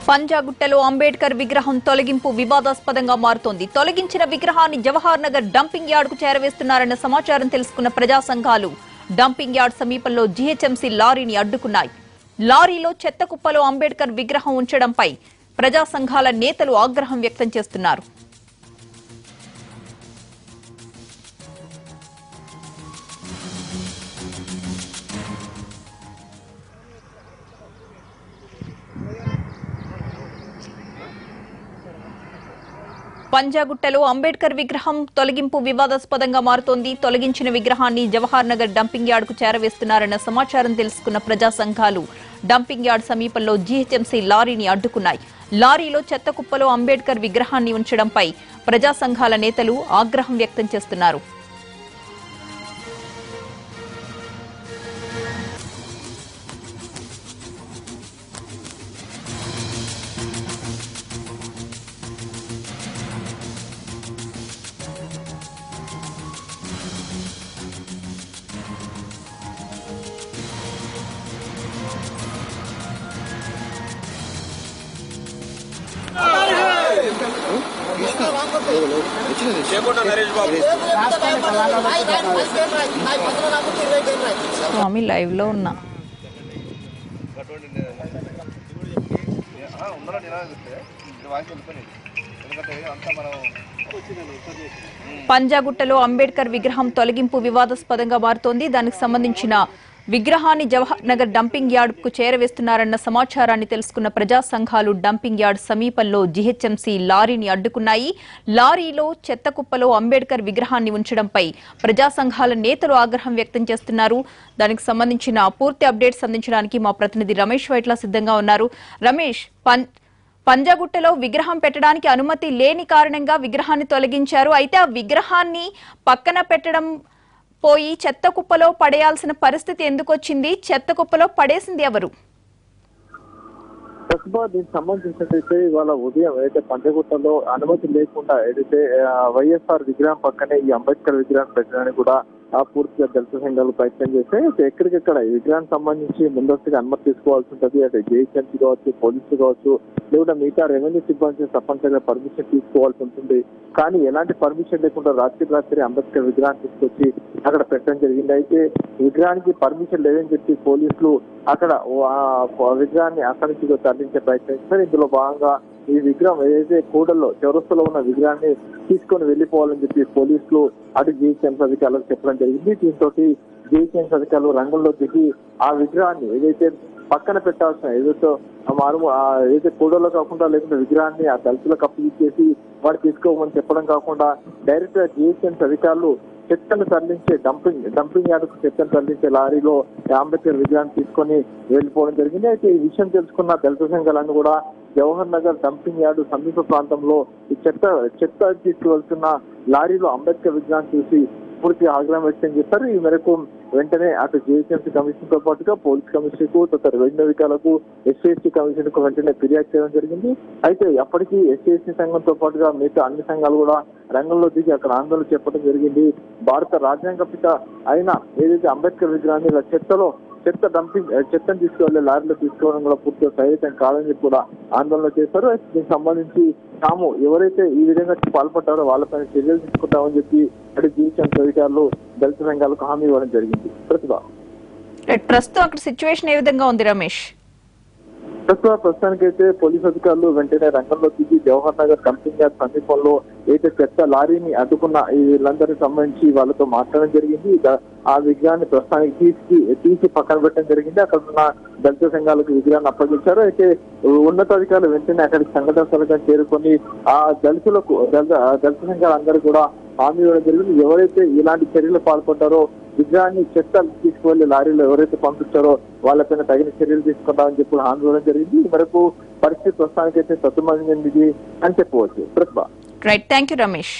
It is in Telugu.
పంజాగుట్టలో అంబేద్కర్ విగ్రహం తొలగింపు వివాదాస్పదంగా మారుతోంది. తొలగించిన విగ్రహాన్ని జవహర్ నగర్ డంపింగ్ యార్డుకు చేరవేస్తున్నారన్న సమాచారం తెలుసుకున్న ప్రజా సంఘాలు డంపింగ్ యార్డ్ సమీపంలో జీహెచ్ఎంసీ లారీని అడ్డుకున్నాయి. లారీలో చెత్త కుప్పలో అంబేద్కర్ విగ్రహం ఉంచడంపై ప్రజా సంఘాల నేతలు ఆగ్రహం వ్యక్తం చేస్తున్నారు. పంజాగుట్టలో అంబేద్కర్ విగ్రహం తొలగింపు వివాదాస్పదంగా మారుతోంది. తొలగించిన విగ్రహాన్ని జవహర్ నగర్ డంపింగ్ యార్డుకు చేరవేస్తున్నారన్న సమాచారం తెలుసుకున్న ప్రజా సంఘాలు డంపింగ్ యార్డ్ సమీపంలో జీహెచ్ఎంసీ లారీని అడ్డుకున్నాయి. లారీలో చెత్త కుప్పలో అంబేద్కర్ విగ్రహాన్ని ఉంచడంపై ప్రజా సంఘాల నేతలు ఆగ్రహం వ్యక్తం చేస్తున్నారు. స్వామి లైవ్ లో ఉన్నా. పంజాగుట్టలో అంబేద్కర్ విగ్రహం తొలగింపు వివాదాస్పదంగా మారుతోంది. దానికి సంబంధించిన విగ్రహాన్ని జవహర్ నగర్ డంపింగ్ యార్డ్ కు చేరవేస్తున్నారన్న సమాచారాన్ని తెలుసుకున్న ప్రజా సంఘాలు డంపింగ్ యార్డ్ సమీపంలో జీహెచ్ఎంసీ లారీని అడ్డుకున్నాయి. లారీలో చెత్త కుప్పలో అంబేద్కర్ విగ్రహాన్ని ఉంచడంపై ప్రజా సంఘాల నేతలు ఆగ్రహం వ్యక్తం చేస్తున్నారు. దానికి సంబంధించిన పూర్తి అప్డేట్స్ అందించడానికి మా ప్రతినిధి రమేష్ వైట్ల సిద్ధంగా ఉన్నారు. రమేష్, పంజాగుట్టలో విగ్రహం పెట్టడానికి అనుమతి లేని కారణంగా విగ్రహాన్ని తొలగించారు. అయితే ఆ విగ్రహాన్ని పక్కన పెట్టడం పోయి చెత్త కుప్పలో పడేయాల్సిన పరిస్థితి ఎందుకు వచ్చింది? చెత్త కుప్పలో పడేసింది ఎవరు? దీనికి సంబంధించినట్లయితే ఇవాళ ఉదయం ఏదైతే పంజాగుట్టలో అనుమతి లేకుండా ఏదైతే వైఎస్ఆర్ విగ్రహం పక్కనే ఈ అంబేద్కర్ విగ్రహం పెట్టడానికి కూడా పూర్తిగా దళిత సంఘాలు ప్రయత్నం చేస్తాయి. అయితే ఎక్కడికెక్కడ ఈ విగ్రహానికి సంబంధించి ముందస్తుగా అనుమతి తీసుకోవాల్సి ఉంటుంది. అటు జేహెచ్ఎంసీ కావచ్చు, పోలీసులు కావచ్చు, లేదా మిగతా రెవెన్యూ సిబ్బంది తప్పనిసరిగా పర్మిషన్ తీసుకోవాల్సి ఉంటుంది. కానీ ఎలాంటి పర్మిషన్ లేకుండా రాత్రి అంబేద్కర్ విగ్రహాన్ని తీసుకొచ్చి అక్కడ పెట్టడం జరిగింది. అయితే విగ్రహానికి పర్మిషన్ లేదని చెప్పి పోలీసులు అక్కడ విగ్రహాన్ని అక్కడి నుంచి తరలించే ప్రయత్నం చేస్తారు. ఇందులో భాగంగా ఈ విగ్రహం ఏదైతే కూడల్లో చౌరస్తలో ఉన్న విగ్రహాన్ని తీసుకొని వెళ్లిపోవాలని చెప్పి పోలీసులు అటు జీహెచ్ఎంసీ అధికారులకు చెప్పడం జరిగింది. దీంతో జీహెచ్ఎంసీ అధికారులు రంగంలో దిగి ఆ విగ్రహాన్ని ఏదైతే పక్కన పెట్టాల్సిన ఏదైతే కూడల్లో కాకుండా లేకుంటే విగ్రహాన్ని ఆ దళితులకు అప్పగించేసి వాడు తీసుకోమని చెప్పడం కాకుండా డైరెక్ట్ గా జీహెచ్ఎంసీ అధికారులు చెత్తను తరలించే డంపింగ్ యార్డుకు చెత్తను తరలించే లారీలో అంబేద్కర్ విగ్రహాన్ని తీసుకొని వెళ్లిపోవడం జరిగింది. అయితే ఈ విషయం తెలుసుకున్న దళిత సంఘాలన్నీ కూడా జవహర్ నగర్ డంపింగ్ యార్డు సమీప ప్రాంతంలో ఈ చెత్త తీసుకువెళ్తున్న లారీలో అంబేద్కర్ విగ్రహాన్ని చూసి పూర్తి ఆగ్రహం వ్యక్తం చేస్తారు. ఈ మేరకు వెంటనే అటు జీహెచ్ఎంసీ కమిషన్ తో పాటుగా పోలీస్ కమిషన్ కు, రెవెన్యూ అధికారులకు, ఎస్సీ కమిషన్ కు వెంటనే ఫిర్యాదు చేయడం జరిగింది. అయితే అప్పటికీ ఎస్సీ సంఘంతో పాటుగా మిగతా అన్ని సంఘాలు కూడా రంగంలో దిగి అక్కడ ఆందోళన చేపట్టడం జరిగింది. భారత రాజ్యాంగ పిత అయిన ఏదైతే అంబేద్కర్ విగ్రహాన్ని చెత్తను తీసుకువెళ్లే లారీలో తీసుకోవడం కూడా పూర్తిగా సహితం కాదని చెప్పి కూడా ఆందోళన చేశారు. దీనికి సంబంధించి తాము ఎవరైతే ఈ విధంగా పాల్పడ్డారో వాళ్ళపైన చర్యలు తీసుకుంటామని చెప్పి అటు జీహెచ్ఎంసీ అధికారులు దళిత సంఘాలకు హామీ ఇవ్వడం జరిగింది. ప్రస్తుతం అక్కడ సిచ్యువేషన్ ఏ విధంగా ఉంది రమేష్? ప్రస్తుతానికైతే పోలీసు అధికారులు వెంటనే రంగంలో దిగి జవహర్ నగర్ డంపింగ్ యార్డ్ సమీపంలో అయితే చెత్త లారీని అడ్డుకున్న వీళ్ళందరికి సంబంధించి వాళ్ళతో మాట్లాడడం జరిగింది. ఆ విగ్రహాన్ని ప్రస్తుతానికి తీసి పక్కన పెట్టడం జరిగింది. అక్కడ ఉన్న దళిత సంఘాలకు విగ్రహాన్ని అప్పగించారు. అయితే ఉన్నతాధికారులు వెంటనే అక్కడికి సంఘటన స్థలంగా చేరుకొని ఆ దళిత సంఘాలందరూ కూడా హామీ ఇవ్వడం జరిగింది. ఎవరైతే ఇలాంటి చర్యలు పాల్పడ్డారో విగ్రహాన్ని చెత్త తీసుకువెళ్లే లారీలో ఎవరైతే పంపించారో వాళ్ళపైన తగిన చర్యలు తీసుకుంటామని చెప్పి హామీ ఇవ్వడం జరిగింది. ఈ మేరకు పరిస్థితి ప్రస్తుతానికైతే సద్దుమణింది అని చెప్పవచ్చు. Right, thank you Ramesh.